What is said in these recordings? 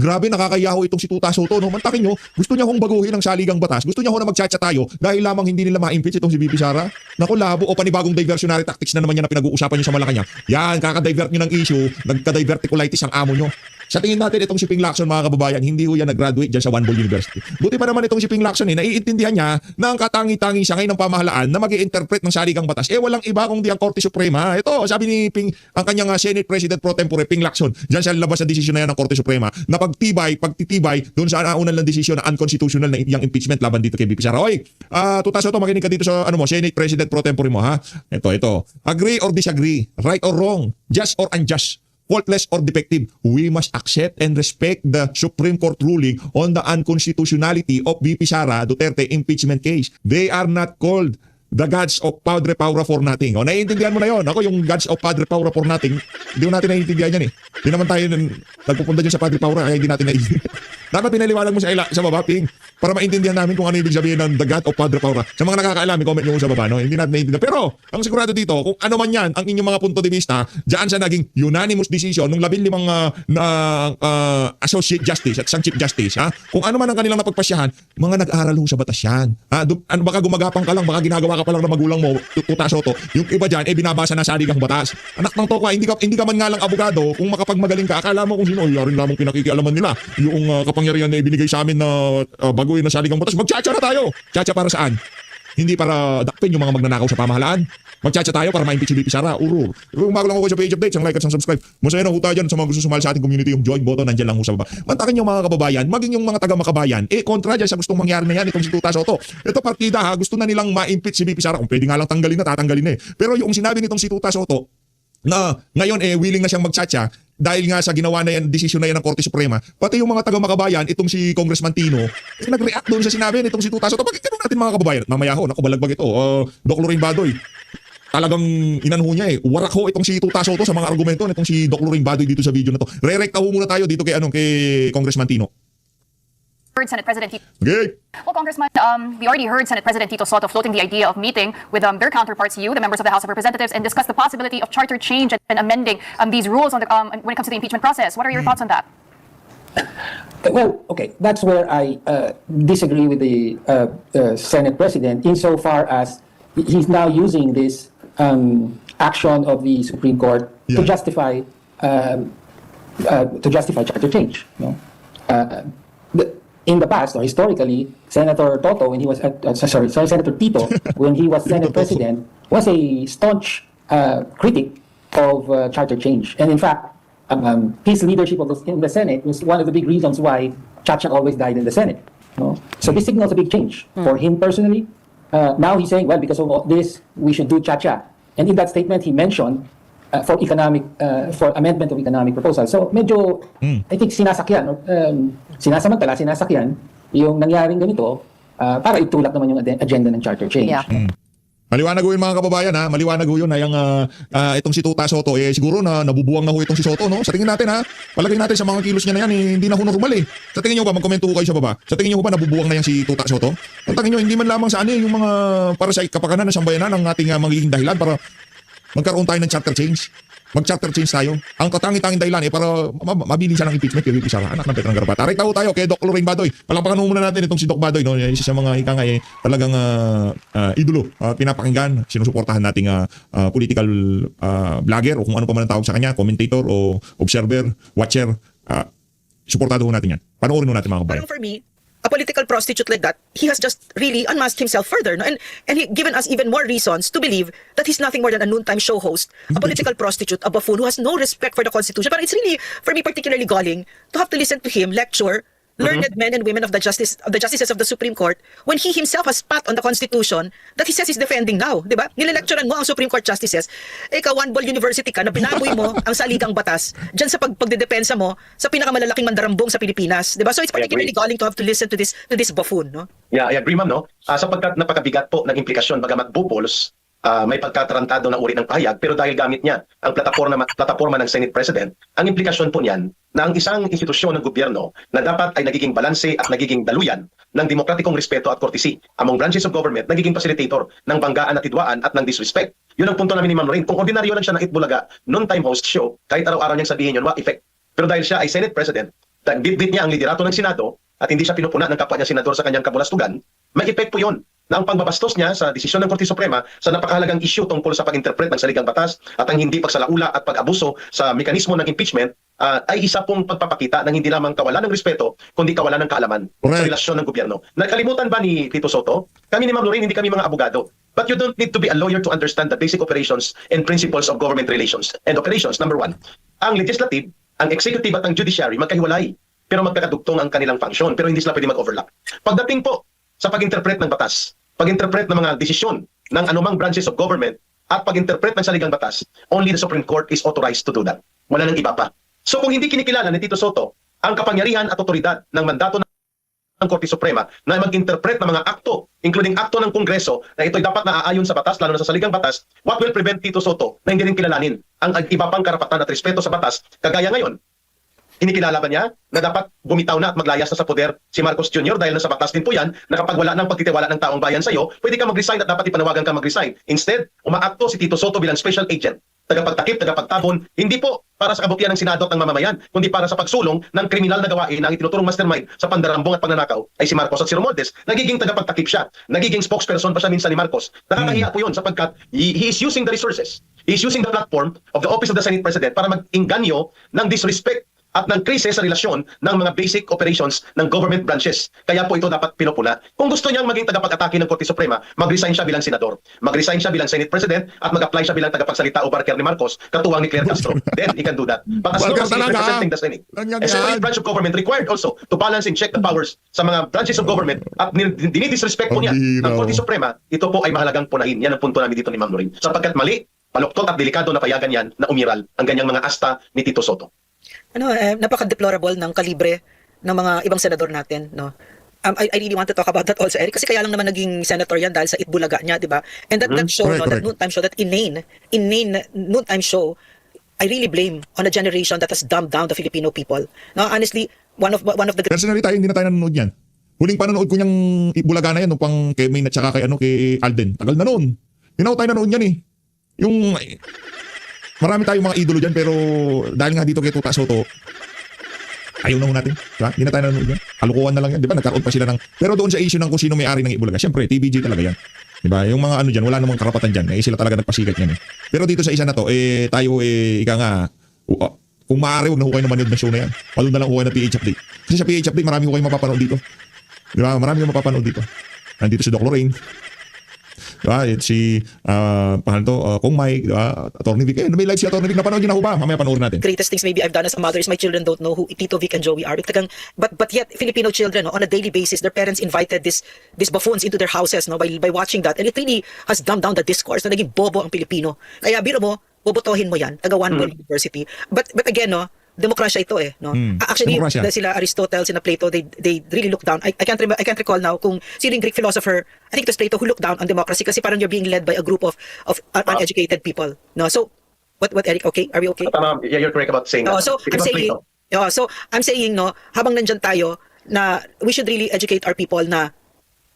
Grabe, nakakayaho itong si Tuta Soto. No? Mantakin nyo, gusto niya hong baguhin ang saligang batas. Gusto niya ho na magtsatsa tayo dahil lamang hindi nila ma-impeach itong si VP Sara. Naku, labo o panibagong diversionary tactics na naman yan na pinag-uusapan nyo sa Malacanang. Yan, kakadivert nyo ng issue, nagka-diverticulitis ang amo nyo. Sa tingin natin itong si Ping Lacson, mga kababayan, hindi ho yan nag-graduate dyan sa One Ball University. Buti pa naman itong si Ping Lacson, naiintindihan niya na ang katangi-tangi siya ngayon ng pamahalaan na mag-i-interpret ng saligang batas. Walang iba kundi ang Korte Suprema. Ito, sabi ni Ping, ang kanyang Senate President Pro Tempore, Ping Lacson, dyan siya labas sa desisyon na yan ng Korte Suprema na pagtitibay doon sa unang lang desisyon na unconstitutional na yung impeachment laban dito kay VP Sara. Oy, Tuta Soto, makinig ka dito sa Senate President Pro Tempore mo, ha? Ito. Agree or disagree, right or wrong, just or unjust, faultless or defective, we must accept and respect the Supreme Court ruling on the unconstitutionality of VP Sara Duterte impeachment case. They are not called the gods of Padre Paura for nothing. O, naiintindihan mo na yon. Ako yung gods of Padre Paura for nothing, hindi mo natin naiintindihan yan eh. Hindi naman tayo nagpupunta dyan sa Padre Paura kaya hindi natin naiintindihan. Dapat pinaliwanag mo sa baba, Ping, para maintindihan namin kung ano ibig sabihin ng the God of Padre Paura. Sa mga nakakaalam, comment nyo sa baba, no? Hindi natin naiintindihan. Pero, ang sigurado dito, kung ano man yan, ang inyong mga punto de vista, dyan sa naging unanimous decision ng 15 Associate Justice at isang Chief Justice, ha? Kung ano man ang kanilang napagpasyahan, mga nag-aral ho sa batas yan. Ha? Baka gumagapang ka lang, baka ginagawa ka pa lang ng magulang mo, Tuta Soto. Yung iba dyan, binabasa na saligang batas. Anak ng toka, hindi ka man nga lang abogado, kung makapagmagaling ka, akala mo kung sino, yarin lamang pinakikialaman nila. Yung kapangyarihan na ibinigay sa amin na baguhin na saligang batas, magtsatsa na tayo. Tsatsa para saan? Hindi para dakpin yung mga magnanakaw sa pamahalaan. Magtsatsa tayo para ma-impeach si VP Sara. Urur. Kung bago lang ako sa page updates, ang like at ang subscribe. Masaya na ho tayo dyan sa mga gusto sumali sa ating community. Yung join button, nandyan lang ho sa baba. Mantakin yung mga kababayan, maging yung mga taga-makabayan, kontra dyan sa gustong mangyari na yan, itong si Tuta Soto. Ito partida ha, gusto na nilang ma-impeach si VP Sara. Kung pwede nga lang tanggalin na, tatanggalin na eh. Pero yung sinabi nitong si Tuta Soto, na ngayon willing na siyang magtsatsa dahil nga sa ginawa na yan, desisyon na yan ng Korte Suprema, pati yung mga taga-makabayan, itong si Congressman Tino, nag-react doon sa sinabi nitong si Tuta Soto. Bakit ganun natin mga kababayan? Mamaya ho, naku, balagbag ito. Doc Lorraine Badoy. Talagang inanho niya eh. Warak ho itong si Tuta Soto sa mga argumento nitong si Doc Lorraine Badoy dito sa video na to. Re-recta ho muna tayo dito kay Congressman Tino. Heard Senate President Tito. Okay. Well, Congressman, we already heard Senate President Tito Soto floating the idea of meeting with their counterparts, you, the members of the House of Representatives, and discuss the possibility of charter change and amending these rules on the, when it comes to the impeachment process. What are your thoughts on that? Well, okay, that's where I disagree with the Senate President insofar as he's now using this action of the Supreme Court to justify charter change. No? In the past, or historically, Senator Toto, when he was Senator Tito, when he was Senate President, was a staunch critic of charter change, and in fact, his leadership in the Senate was one of the big reasons why Chacha always died in the Senate. No? So this signals a big change for him personally. Now he's saying, well, because of all this, we should do Chacha, and in that statement, he mentioned for amendment of economic proposal. So medyo, I think sinasakyan, sinasakyan yung nangyaring ganito para itulak naman yung agenda ng charter change. Yeah. Maliwanag ho yun mga kababayan ha. Maliwanag ho yun na yung itong si Tuta Soto. Siguro na nabubuwang na ho itong si Soto, no? Sa tingin natin ha. Palagay natin sa mga kilos niya na yan, hindi na ho normal eh. Sa tingin nyo ba, mag-comment ho kayo sa baba. Sa tingin nyo ba nabubuwang na yan si Tuta Soto? Ang tingin nyo, hindi man lamang sa yung mga para sa kapakanan na sambayanan ng ating magiging dahilan para magkaroon tayo ng charter change. Mag-charter change tayo. Ang katangi-tanging dahilan para mabilin siya ng impeachment kay VP Sara. Anak ng Petrang Garapata. Tayo tayo kay Doc Lorraine Badoy. Palakpakan muna natin itong si Doc Badoy. No? Isa sa mga ika nga talagang idolo. Pinapakinggan. Sinusuportahan nating political vlogger o kung ano pa man ang tawag sa kanya. Commentator o observer, watcher. Suportado natin yan. Panoorin natin mga kabayan. For me, a political prostitute like that, he has just really unmasked himself further, no? And he given us even more reasons to believe that he's nothing more than a noontime show host, a political prostitute, a buffoon who has no respect for the Constitution. But it's really, for me, particularly galling to have to listen to him lecture learned men and women of the justices of the Supreme Court when he himself has spat on the Constitution that he says he's defending now, di ba? Nilelecturean mo ang Supreme Court justices. Ikaw, One Ball University ka na binaboy mo ang saligang batas dyan sa pagdedepensa mo sa pinakamalalaking mandarambong sa Pilipinas, di ba? So it's particularly galling to have to listen to this buffoon, no? Yeah, I agree, ma'am, no? Sapagkat napakabigat po ng implikasyon bagamat bubols, may pagkatarantado na uri ng pahayag, pero dahil gamit niya ang plataforma ng Senate President, ang implikasyon po niyan na ang isang institusyon ng gobyerno na dapat ay nagiging balanse at nagiging daluyan ng demokratikong respeto at courtesy among branches of government, nagiging facilitator ng banggaan at tidwaan at ng disrespect. Yun ang punto namin ni Ma'am Lorraine. Kung ordinaryo lang siya ng Itbulaga, non-time host show, kahit araw-araw niyang sabihin yun, what effect? Pero dahil siya ay Senate President, bitbit niya ang liderato ng Senado at hindi siya pinupuna ng kapwa niya senador sa kanyang kabulastugan, may epekto yon na ang pagbabastos niya sa desisyon ng Korte Suprema sa napakahalagang issue tungkol sa pag-interpret ng saligang batas at ang hindi pagsalaula at pag-abuso sa mekanismo ng impeachment ay isa pong pagpapakita ng hindi lamang kawalan ng respeto, kundi kawalan ng kaalaman sa Correct. relasyon ng gobyerno. Nakalimutan ba ni Tito Soto? Kami ni Ma'am Lorraine, hindi kami mga abogado. But you don't need to be a lawyer to understand the basic operations and principles of government relations and operations. Number one, ang legislative, ang executive at ang judiciary magkahiwalay. Pero magkakadugtong ang kanilang function, pero hindi sila pwede mag-overlap. Pagdating po sa pag-interpret ng batas, pag-interpret ng mga desisyon ng anumang branches of government at pag-interpret ng saligang batas, only the Supreme Court is authorized to do that. Wala nang iba pa. So kung hindi kinikilala ni Tito Soto ang kapangyarihan at otoridad ng mandato ng Korte Suprema na mag-interpret ng mga akto, including akto ng Kongreso na ito'y dapat naaayon sa batas, lalo na sa saligang batas, what will prevent Tito Soto na hindi rin kilalanin ang iba pang karapatan at respeto sa batas, kagaya ngayon? Inikilala ba niya na dapat bumitaw na at maglayas na sa poder si Marcos Jr. dahil nasa batas din po yan na kapag wala ng pagtitiwala ng taong bayan sa iyo, pwede ka mag-resign at dapat ipanawagan ka mag-resign. Instead, umaakto si Tito Soto bilang special agent, tagapagtakip, tagapagtabon, hindi po para sa kabutihan ng Senado at ng mamamayan, kundi para sa pagsulong ng kriminal na gawain na ang itinuturong mastermind sa pandarambong at pagnanakaw ay si Marcos at si Romualdez. Nagiging tagapagtakip siya. Nagiging spokesperson pa siya minsan ni Marcos. Nakakahiya po yun sapagkat he is using the resources. He is using the platform of the Office of the Senate President para mag-inganyo ng disrespect at ng krisis sa relasyon ng mga basic operations ng government branches. Kaya po ito dapat pinupuna. Kung gusto niyang maging tagapag-atake ng Korte Suprema, mag-resign siya bilang senador, mag-resign siya bilang Senate President, at mag-apply siya bilang tagapagsalita o barker ni Marcos, katuwang ni Claire Castro. Then he can do that. But as long Barker as he is talaga, representing the Senate, Ganyan a separate yan. branch of government required also to balance and check the powers sa mga branches of government at dinidisrespect po niya Ang ng hiraw. Korte Suprema, ito po ay mahalagang punahin. Yan ang punto namin dito ni Ma'am Lorraine. Sapagkat mali, paluktot at delikado na payagan yan na umiral ang ganyang mga asta ni Tito Soto. Napaka-deplorable ng kalibre ng mga ibang senador natin, no? I really want to talk about that also, Eric, kasi kaya lang naman naging senator yan dahil sa Itbulaga niya, di ba? And that show, Correct, no, that correct. noontime show, that inane noontime show, I really blame on a generation that has dumbed down the Filipino people. No, honestly, one of the Personally tayo, hindi na tayo nanonood yan. Huling panonood ko niyang Bulaga na yan, nung pang kay Maine at saka kay Alden. Tagal na noon. Hindi na ako tayo nanonood yan eh. Yung, marami tayong mga idolo dyan, pero dahil nga dito kay Tuta Soto, ayaw na ho natin. Diba? Hindi na tayo nanonood yan. Kalukuhan na lang yan. Diba? Nagkaroon pa sila ng, pero doon sa issue ng kung sino may-ari ng Bulaga, syempre, TVJ talaga yan. Diba? Yung mga ano dyan, wala namang karapatan dyan. Eh, sila talaga nagpasikat yan eh. Pero dito sa isa na to, tayo ika nga, kung maaari, huwag na ho kayo na manood ng show na yan. Panood na lang ho kayo ng PH Update. Kasi sa PH Update, marami ho kayo mapapanood dito. Diba? Marami ho mapapanood dito. Nandito si Doc Lorraine. Diba? Si, pangalan to, Kong Mike, diba? Attorney Vic. May live si Attorney Vic. Napanood niyo na ho ba? Mamaya panoorin natin. greatest things maybe I've done as a mother is my children don't know who Tito Vic and Joey are. But yet Filipino children, no, on a daily basis, their parents invited these buffoons into their houses, no, by watching that, and it really has dumbed down the discourse. No, naging bobo ang Pilipino. Kaya biro mo, bobotohin mo yan, taga One World University. But again, no, demokrasya ito eh, no. Actually, Demokrasya. sila Aristotle, sila Plato, they really look down. I can't recall now kung sino yung Greek philosopher. I think it was Plato who looked down on democracy kasi parang you're being led by a group of uneducated people. No, so what Eric? Okay, are we okay? Tama, yeah, you're correct about saying that. So Because I'm saying, no, habang nandyan tayo na we should really educate our people na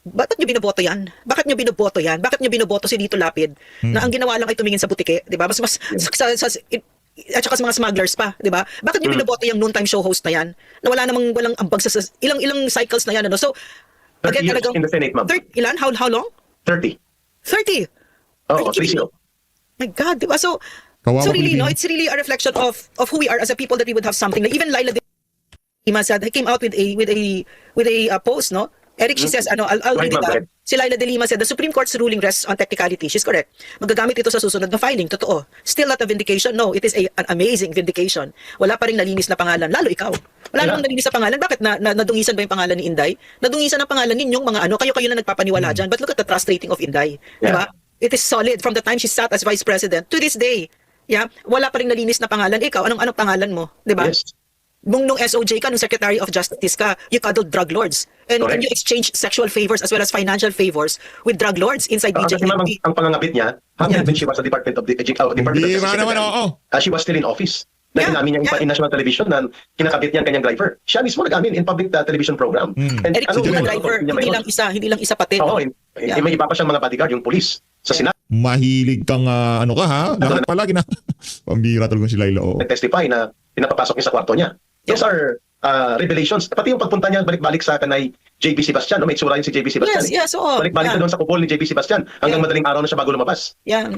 bakit nyo binoboto yan? Bakit nyo binoboto yan? Bakit nyo binoboto si Dito Lapid na ang ginawa lang ay tumingin sa butike, 'di ba? At saka sa mga smugglers pa, 'di ba? Bakit nyo binoboto yung noontime show host na yan? Na walang ambag sa ilang cycles na yan, ano? So 30 years in the Senate, ma'am. Ilan? How long? 30. 30. Oo, 30. My God, di ba? So Kawawa really, no, Pilipino. it's really a reflection of who we are as a people, that we would have something. Like even Laila de Lima said, came out with a post, no? Eric, she says, I'll read it out. Si Laila de Lima said, the Supreme Court's ruling rests on technicality. She's correct. Magagamit ito sa susunod na filing. Totoo. Still not a vindication. No, it is an amazing vindication. Wala pa rin nalinis na pangalan. Lalo ikaw. Wala namang nalinis na pangalan. Bakit nadungisan ba yung pangalan ni Inday? Nadungisan ang pangalan ninyong mga kayo na nagpapaniwala dyan. But look at the trust rating of Inday. Diba? It is solid from the time she sat as Vice President to this day. Yeah, wala pa rin nalinis na pangalan. Ikaw, anong pangalan mo? Diba? Yes. Nung SOJ ka, nung Secretary of Justice ka, you cuddled drug lords. And you exchanged sexual favors as well as financial favors with drug lords inside Kasi ma'am, BJP. ang pangangapit niya, hanggang when she was the Department of the Department of Bira Justice naman, Secretary, oo. she was still in office. Na Yeah, inamin niya yeah. in national television na kinakabit niya ang kanyang driver. Siya mismo nag-amin in public television program. And Eric, ano, yung ano, driver, niya hindi mayroon? lang isa pati. Oo, no? Yeah. may iba pa siyang mga bodyguard, yung police sa Senado. Mahilig kang lahat palagi na. Pambira talaga si Laila, oo. Nag-testify na pinapapasok niya sa kwarto niya Those are revelations. Pati yung pagpunta niya balik-balik sa kanay JB Sebastian, no? May itsura yun si JB Sebastian. Yes, oo. Balik-balik na doon sa kubol ni JB Sebastian hanggang madaling araw na siya bago lumabas. Yeah.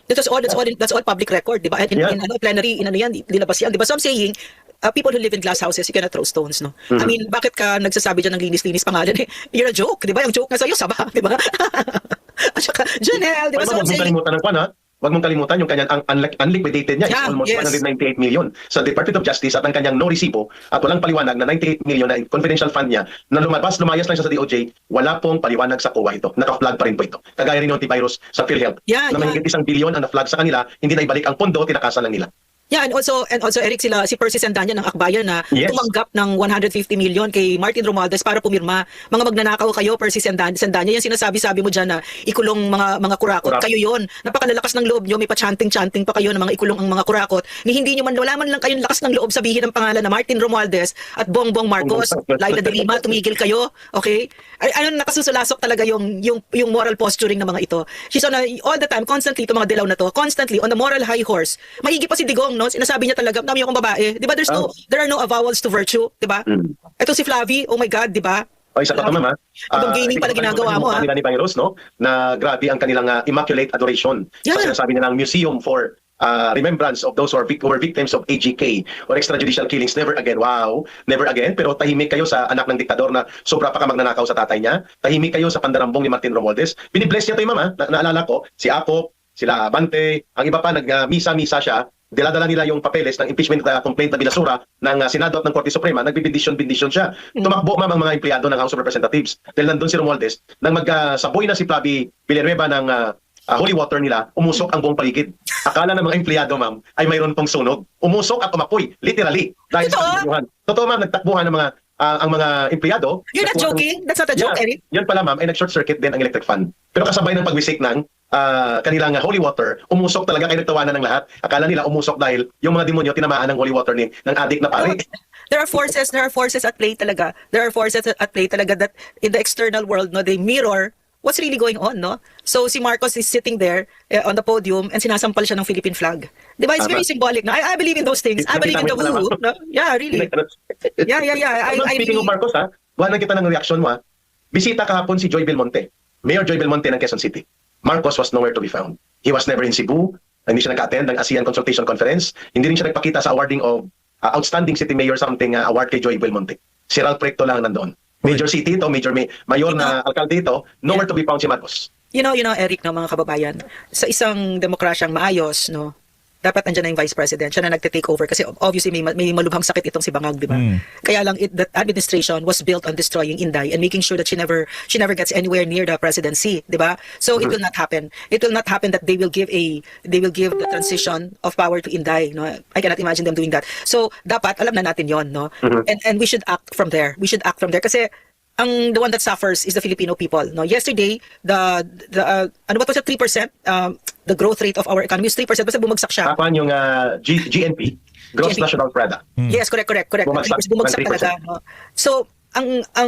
That's all public record, 'di ba? And in plenary, yan, nilabas yan. 'Di ba? So I'm saying, people who live in glass houses, you cannot throw stones, no? I mean, bakit ka nagsasabi dyan ng linis-linis pangalan? You're a joke, 'di ba? Yung joke nga sa'yo, saba, 'di ba? At saka, Janelle, 'di ba? So I'm Huwag mong saying, kalimutan ng kwan, ha? Huwag mong kalimutan yung kanyang unliquidated niya is Yeah, almost yes. 198 million sa Department of Justice at ang kanyang no resibo at walang paliwanag na 98 million na confidential fund niya na lumayas lang siya sa DOJ, wala pong paliwanag sa COA ito. Naka-flag pa rin po ito. Kagaya rin yung antivirus sa PhilHealth. Yeah, na mahigit 1 billion ang na-flag sa kanila, hindi na ibalik ang pondo, tinakasan lang nila. yeah, and also Eric, si Percy Sandanya ng Akbayan na Yes. tumanggap ng 150 million kay Martin Romualdez para pumirma. Mga magnanakaw kayo, Percy Sandanya, yung sinasabi mo dyan na ikulong mga kurakot. Kurakot. Kayo yon. Napakalalakas ng loob nyo, may pa-chanting-chanting pa kayo na mga ikulong ang mga kurakot. Ni hindi nyo wala man lang kayong lakas ng loob sabihin ang pangalan na Martin Romualdez at Bongbong Marcos, Laila de Lima, tumigil kayo. Okay? Nakasusulasok talaga yung moral posturing ng mga ito. She's on all the time, constantly, itong mga dilaw na to, constantly on the moral high horse. Mahigi pa si Digong, no? Sinasabi niya talaga, dami akong babae. Di ba? There are no avowals to virtue. Di ba? Ito si Flavie, oh my God, di ba? O isa pa ma'am, ha? Ibang gaming pala ginagawa mo, ha? Kanila ni Virus, no? Na grabe ang kanilang immaculate adoration. Yeah. Sa sinasabi nilang museum for remembrance of those who were victims of AGK or extrajudicial killings. Never again. Wow. Never again. Pero tahimik kayo sa anak ng diktador na sobra pa ka magnanakaw sa tatay niya. Tahimik kayo sa pandarambong ni Martin Romualdez. Binibless niya to yung mama. Naalala ko, si Akop, sila Abante, ang iba pa nag-misa-misa siya. Diladala nila yung papeles ng impeachment complaint na binasura ng Senado at ng Korte Suprema. Nagbibindisyon siya. Tumakbo ma'am ang mga empleyado ng House of Representatives. Dahil nandun si Romualdez, nang magsaboy na si Flavie Villanueva ng holy water nila, umusok ang buong paligid. Akala ng mga empleyado, ma'am, ay mayroon pong sunog. Umusok at umapoy, literally. Dahil sa kanyuhan. Totoo, ma'am, nagtakbuhan ng mga ang mga empleyado. You're not joking? That's not a joke, Eric? Yan pala, ma'am, ay nag-short circuit din ang electric fan. Pero kasabay ng pagwisik ng kanilang holy water, umusok talaga, kayo nagtawanan ng lahat. Akala nila umusok dahil yung mga demonyo tinamaan ng holy water ng adik na pare. There are forces at play talaga. There are forces at play talaga that in the external world, no, they mirror what's really going on, no? So si Marcos is sitting there on the podium and sinasampal siya ng Philippine flag. Di ba? It's very symbolic. No? I believe in those things. I believe in the woo. No? Yeah, really. Yeah. Speaking of Marcos, ha, wala kita ng reaction mo, ha. Bisita kahapon si Joy Belmonte, Mayor Joy Belmonte ng Quezon City. Marcos was nowhere to be found. He was never in Cebu. Hindi siya nag-attend ng ASEAN Consultation Conference. Hindi rin siya nagpakita sa awarding of Outstanding City Mayor something award kay Joy Belmonte. Si Ralph Recto lang nandoon. Major city ito, mayor na alkalde ito, nowhere to be found si Marcos. You know, Eric, no, mga kababayan, sa isang demokrasyang maayos, no, dapat andyan na yung vice president. Siya na nagte-take over kasi obviously may malubhang sakit itong si Bangag, di ba? Kaya lang that administration was built on destroying Inday and making sure that she never gets anywhere near the presidency, di ba? So it will not happen. It will not happen that they will give the transition of power to Inday, no? I cannot imagine them doing that. So dapat alam na natin 'yon, no? And we should act from there. We should act from there kasi the one that suffers is the Filipino people, no? Yesterday, the ano ba to sa 3%, the growth rate of our economy is 3%, basta bumagsak siya. Kapan yung GNP, Gross GNP. National Product. Yes, correct. Bumagsak talaga, no? So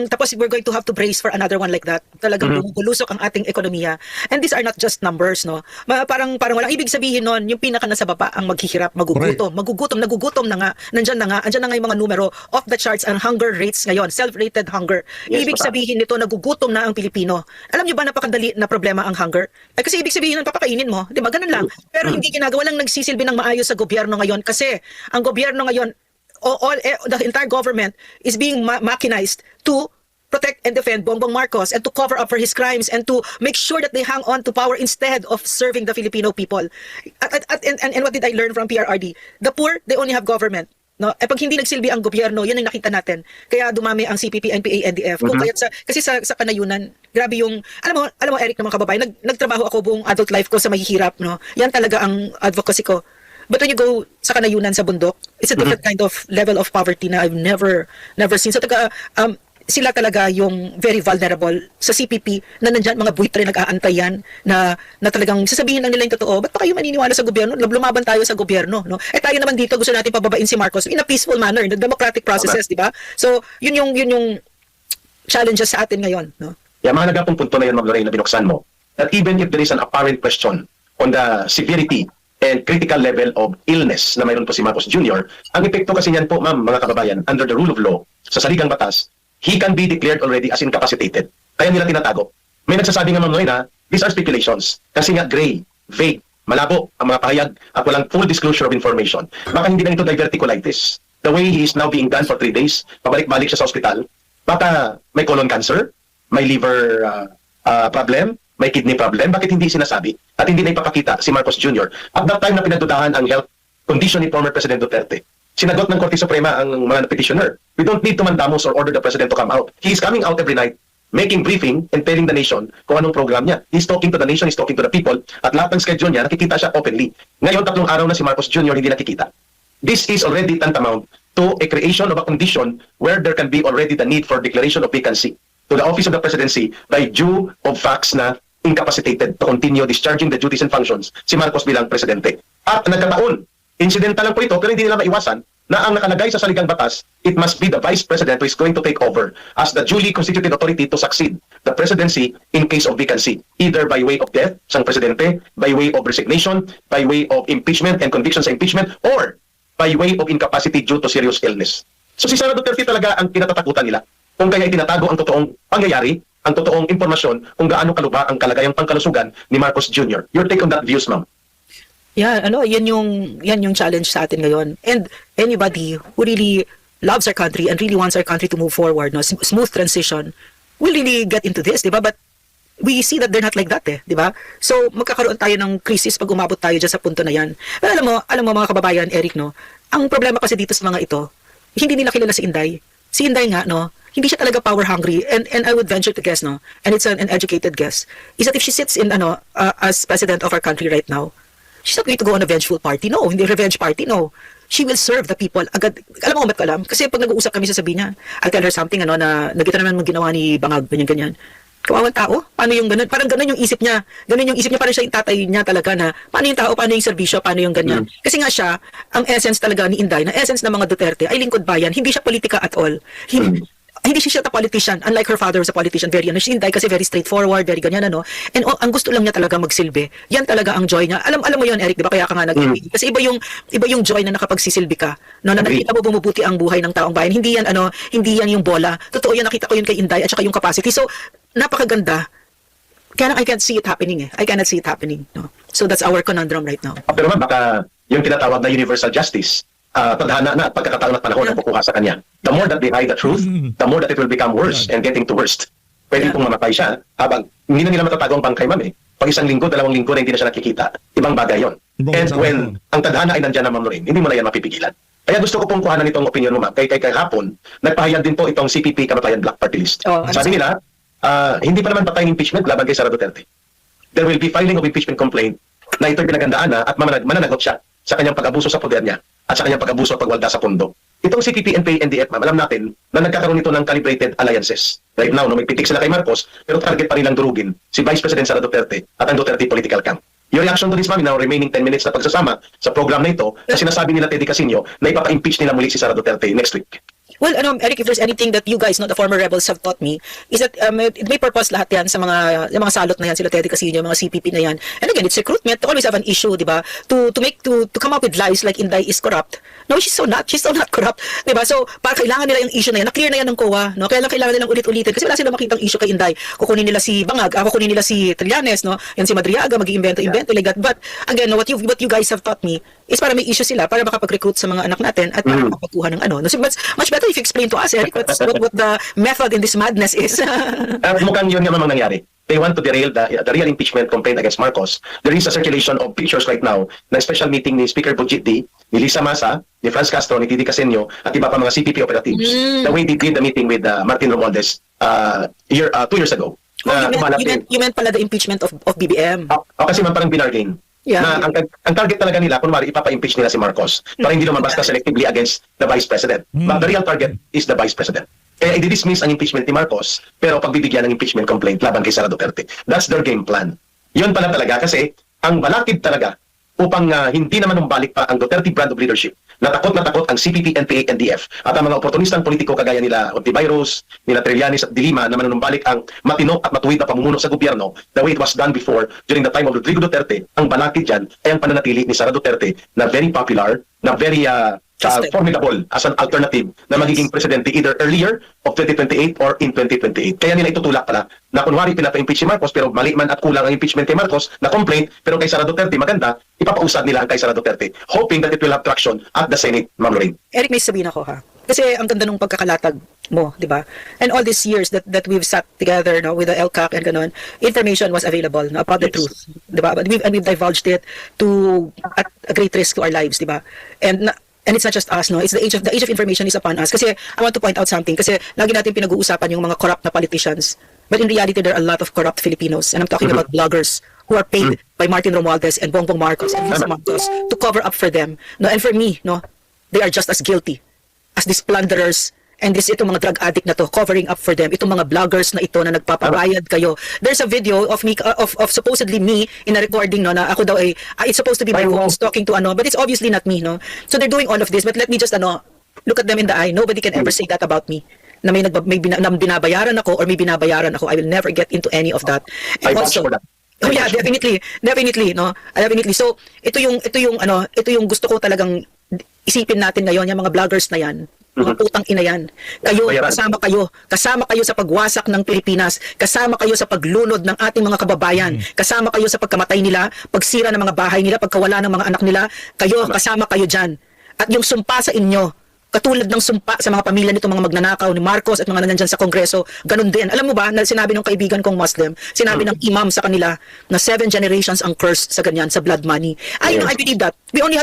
tapos we're going to have to brace for another one like that. Talagang bulusok ang ating ekonomiya. And these are not just numbers, no? Parang walang ibig sabihin nun, yung pinaka nasa baba ang maghihirap, nagugutom na nga. Andyan na nga yung mga numero off the charts ang hunger rates ngayon, self-rated hunger. Yes, Ibig sabihin nito, nagugutom na ang Pilipino. Alam niyo ba napakadali na problema ang hunger? Ay, kasi ibig sabihin nun, papakainin mo, di ba? Ganun lang. Pero hindi ginagawa, walang nagsisilbi ng maayos sa gobyerno ngayon kasi ang gobyerno ngayon, the entire government is being machinized to protect and defend Bongbong Marcos and to cover up for his crimes and to make sure that they hang on to power instead of serving the Filipino people. And what did I learn from PRRD? The poor, they only have government. No, pag hindi nagsilbi ang gobyerno, yan ang nakita natin. Kaya dumami ang CPP, NPA, NDF. Kung kaya kasi sa kanayunan, grabe yung alam mo Eric, ng mga kababayan, nagtrabaho ako buong adult life ko sa mahihirap, no. Yan talaga ang advocacy ko. But when you go sa kanayunan sa bundok, it's a different kind of level of poverty na I've never seen. So sila talaga yung very vulnerable sa CPP na nandyan mga buitre nag-aantay yan na talagang sasabihin lang nila yung totoo. Ba't pa kayo maniniwala sa gobyerno? Lumaban tayo sa gobyerno, no? Tayo naman dito gusto natin pababain si Marcos in a peaceful manner, in the democratic processes, di ba? So yun yung challenges sa atin ngayon, no? Yeah, mahalaga pong punto na yun, Ma'am Lorraine, na binuksan mo. That even if there is an apparent question on the severity and critical level of illness na mayroon po si Marcos Jr., ang epekto kasi niyan po, ma'am, mga kababayan, under the rule of law, sa saligang batas, he can be declared already as incapacitated. Kaya nila tinatago. May nagsasabi nga, ma'am Noy, na these are speculations. Kasi nga gray, vague, malabo ang mga pahayag at walang full disclosure of information. Baka hindi na ito diverticulitis. The way he is now being done for 3 days, pabalik-balik siya sa ospital, baka may colon cancer, may liver problem, may kidney problem, bakit hindi sinasabi at hindi na ipapakita si Marcos Jr. At that time na pinagdudahan ang health condition ni former President Duterte, sinagot ng Korte Suprema ang mga petitioner. We don't need to mandamos or order the President to come out. He is coming out every night, making briefing and telling the nation kung anong program niya. He's talking to the nation, he's talking to the people, at lahat ng schedule niya, nakikita siya openly. Ngayon, 3 araw na si Marcos Jr. hindi nakikita. This is already tantamount to a creation of a condition where there can be already the need for declaration of vacancy to the office of the presidency by due of facts na incapacitated to continue discharging the duties and functions si Marcos bilang presidente. At nagkataon, incidental lang po ito, pero hindi nila maiwasan na ang nakalagay sa saligang batas, it must be the vice president who is going to take over as the duly constituted authority to succeed the presidency in case of vacancy, either by way of death sang presidente, by way of resignation, by way of impeachment and conviction sa impeachment, or by way of incapacity due to serious illness. So si Sara Duterte talaga ang kinatatakutan nila. Kung kaya itinatago ang totoong pangyayari, ang totoong impormasyon kung gaano kaluba ang kalagayang pangkalusugan ni Marcos Jr. Your take on that views, ma'am? Yeah, yan yung challenge sa atin ngayon. And anybody who really loves our country and really wants our country to move forward, no, smooth transition, will really get into this, 'di ba? But we see that they're not like that, 'di ba? So magkakaroon tayo ng crisis pag umabot tayo diyan sa punto na 'yan. Pero alam mo mga kababayan, Eric, no, ang problema kasi dito sa mga ito, hindi nila kilala si Inday. Si Inday nga, no, hindi siya talaga power hungry, and I would venture to guess, no, and it's an educated guess, is that if she sits in as president of our country right now, she's not going to go on a vengeful party. No, hindi revenge party. No, she will serve the people agad. Alam mo kung ba't ko alam? Kasi pag nag-uusap kami, sasabihin niya, I'll tell her something, na nagita naman mong ginawa ni Bangag, ganyan. Kawawang tao? Paano yung ganun? Parang ganun yung isip niya. Ganun yung isip niya, parang siya yung tatay niya talaga na, paano yung tao, paano yung serbisyo, paano yung ganyan. Kasi nga siya, ang essence talaga ni Inday, na essence ng mga Duterte, ay lingkod bayan. Hindi siya politika at all. Hindi siya a politician, unlike her father was a politician, very si Inday kasi very straightforward, very ganyan, and ang gusto lang niya talaga magsilbi. Yan talaga ang joy niya. Alam mo yon, Eric, di ba? Kaya ka nga kasi iba yung joy na nakapagsisilbi ka, no, na nakita mo bumubuti ang buhay ng taong bayan. Hindi yan yung bola. Totoo yan, nakita ko yun kay Inday at saka yung capacity. So napakaganda. Kaya I can't see it happening. I cannot see it happening, no. So that's our conundrum right now. Pero ma'am, baka yung tinatawag na universal justice, tadhana na at pagkakataon at panahon na kukuha sa kanya. The more that they hide the truth, the more that it will become worse and getting to worst. Pwede pong mamatay siya habang hindi na nila matatago ang bangkay, ma'am, eh. Pag 1 linggo, 2 linggo na hindi na siya nakikita, ibang bagay yon. And when ang tadhana ay nandiyan na, ma'am Lorraine, hindi mo na yan mapipigilan. Kaya gusto ko pong kuhanan itong opinion mo, ma'am. Kay kahapon, nagpahayag din po itong CPP Kamatayan Black Party List. Sabi nila, hindi pa naman patay ng impeachment laban kay Sara Duterte. There will be filing of impeachment complaint na ito'y pinagandaan na at mananagot siya sa kanyang pag-abuso sa poder niya at sa kanyang pag-abuso at pagwalda sa pondo. Itong CPP, NPA, NDF, ma'am, alam natin na nagkakaroon ito ng calibrated alliances. Right now, may pitik sila kay Marcos, pero target pa nilang durugin si Vice President Sara Duterte at ang Duterte political camp. Your reaction to this, ma'am, in our remaining 10 minutes na pagsasama sa program na ito, na sinasabi nila Teddy Casino na ipapa-impeach nila muli si Sara Duterte next week. Well, Eric, if there's anything that you guys, the former rebels have taught me, is that may purpose lahat yan sa mga salot na yan, sila Teddy Casino, mga CPP na yan. And again, it's recruitment. They always have an issue, di ba? To come up with lies like Inday is corrupt. No, she's so not corrupt. Di ba? So, para kailangan nila yung issue na yan. Na-clear na yan ng COA, no? Kaya lang kailangan nilang ulit-ulitin. Kasi wala silang makitang issue kay Inday. Kukunin nila si Bangag, kukunin nila si Trillanes, no? Yan si Madriaga, mag-iimbento like that. But, again, what you guys have taught me is para may issue sila, para makapag-recruit sa mga anak natin at para makapagkuha ng No? So, much better if you explain to us, Eric, what the method in this madness is. Mukhang yun nga mamang nangyari. They want to derail the real impeachment complaint against Marcos. There is a circulation of pictures right now na special meeting ni Speaker Budget D, ni Lisa Masa, ni Franz Castro, ni Titi Casino, at iba pa mga CPP operatives. The way they did the meeting with Martin Romualdez 2 years ago. You meant pala the impeachment of BBM. Kasi man parang binargain. Yeah. Na ang target talaga nila, kunwari ipapa-impeach nila si Marcos para hindi naman basta selectively against the Vice President. But the real target is the Vice President. Kaya i-dismiss ang impeachment ni Marcos, pero pagbibigyan ng impeachment complaint laban kay Sara Duterte. That's their game plan. Yun pala talaga kasi ang balakid talaga upang hindi naman umbalik pa ang Duterte brand of leadership na takot ang CPP, NPA, NDF at ang mga oportunistang politiko kagaya nila Ontiveros, nila Trillanes at Dilima na manunumbalik ang matino at matuwid na pamumuno sa gobyerno the way it was done before during the time of Rodrigo Duterte. Ang balakid dyan ay ang pananatili ni Sara Duterte na very popular, na very formidable as an alternative na magiging presidente either earlier of 2028 or in 2028. Kaya nila itutulak pala na kunwari pinapa-impeach si Marcos pero mali man at kulang ang impeachment kay Marcos na complaint, pero kay Sara Duterte maganda, ipapausad nila ang kay Sara Duterte, hoping that it will have traction at the Senate, Ma'am Lorraine. Eric, may sabihin ako ha. Kasi ang ganda nung pagkakalatag mo, di ba? And all these years that we've sat together, no, with the LCAC and ganon, information was available, no, about the Yes. truth, di ba? But we've divulged it to at a great risk to our lives, di ba? And it's not just us, no? It's the age of information is upon us. Kasi I want to point out something. Kasi lagi natin pinag-uusapan yung mga corrupt na politicians. But in reality, there are a lot of corrupt Filipinos. And I'm talking about bloggers who are paid by Martin Romualdez and Bongbong Marcos and Lisa Marcos to cover up for them. No, and for me, no, they are just as guilty as these plunderers and itong mga drug addict na to, covering up for them. Itong mga bloggers na ito na nagpapabayad kayo. There's a video of me, of supposedly me in a recording, no, na ako daw ay, it's supposed to be my voice talking to but it's obviously not me, no. So they're doing all of this, but let me just, look at them in the eye. Nobody can ever say that about me. Na may binabayaran ako or may binabayaran ako. I will never get into any of that. And I vouch for that. Oh yeah, definitely, no. Definitely. So, ito yung gusto ko talagang isipin natin ngayon, yung mga vloggers na yan. Mga putang ina yan. Kayo, Bayaran. kasama kayo sa pagwasak ng Pilipinas, kasama kayo sa paglunod ng ating mga kababayan, kasama kayo sa pagkamatay nila, pagsira ng mga bahay nila, pagkawala ng mga anak nila, kasama kayo dyan. At yung sumpa sa inyo, katulad ng sumpa sa mga pamilya nitong mga magnanakaw ni Marcos at mga nandyan sa Kongreso, ganun din. Alam mo ba, na sinabi ng kaibigan kong Muslim, sinabi ng imam sa kanila na 7 generations ang cursed sa ganyan, sa blood money. I believe that. We only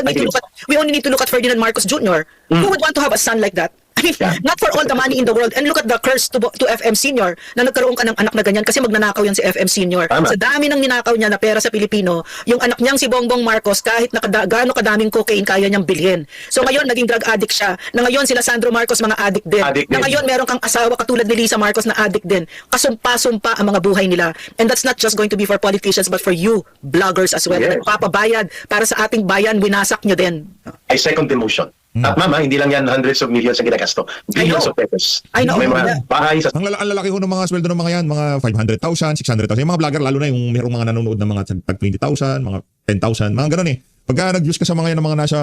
need to look at Ferdinand Marcos Jr. Who would want to have a son like that? I mean, not for all the money in the world. And look at the curse to FM Senior na nagkaroon ka ng anak na ganyan kasi magnanakaw yan si FM Senior. Tama. Sa dami ng ninakaw niya na pera sa Pilipino, yung anak niyang si Bongbong Marcos, kahit gaano kadaming cocaine kaya niyang bilhin. So ngayon, naging drug addict siya. Na ngayon, sila Sandro Marcos, mga addict din. Na ngayon, meron kang asawa katulad ni Lisa Marcos na addict din. Kasumpa-sumpa ang mga buhay nila. And that's not just going to be for politicians but for you, bloggers as well. Yes. Nagpapabayad para sa ating bayan, winasak niyo din. I second the motion. At mama, hindi lang yan hundreds of millions ang ginagasto. Billions of pesos. I know. May mga bahay sa Ang lalaki ho ng mga sweldo ng mga yan, mga 500,000, 600,000. Yung mga vlogger, lalo na yung merong mga nanonood ng mga tag 20,000, mga 10,000, mga ganun eh. Pagka nag-views ka sa mga yan ng mga nasa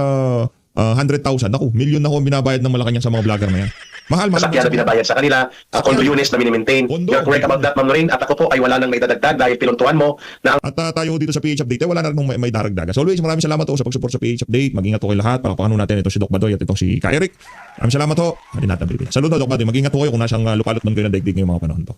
100,000, ako, million na ho ang binabayad ng Malacanang sa mga vlogger na yan. Mahal. masakyan na binabayad sa kanila, condo units na minimaintain. Condo. You're correct about that, Ma'am Lorraine. At ako po ay wala nang may dadagdag dahil pinuntuhan mo na ang At tayo dito sa PH Update, wala na rin may daragdagan. So always, maraming salamat ho sa pag-support sa PH Update. Mag-ingat ho kayo lahat. Pakapakano natin ito si Doc Badoy at itong si Ka Eric. Maraming salamat ho. Saludo, Doc Badoy. Mag-ingat ho kayo kung nasang lupalot man kayo ng daigdig ngayong mga panahon to.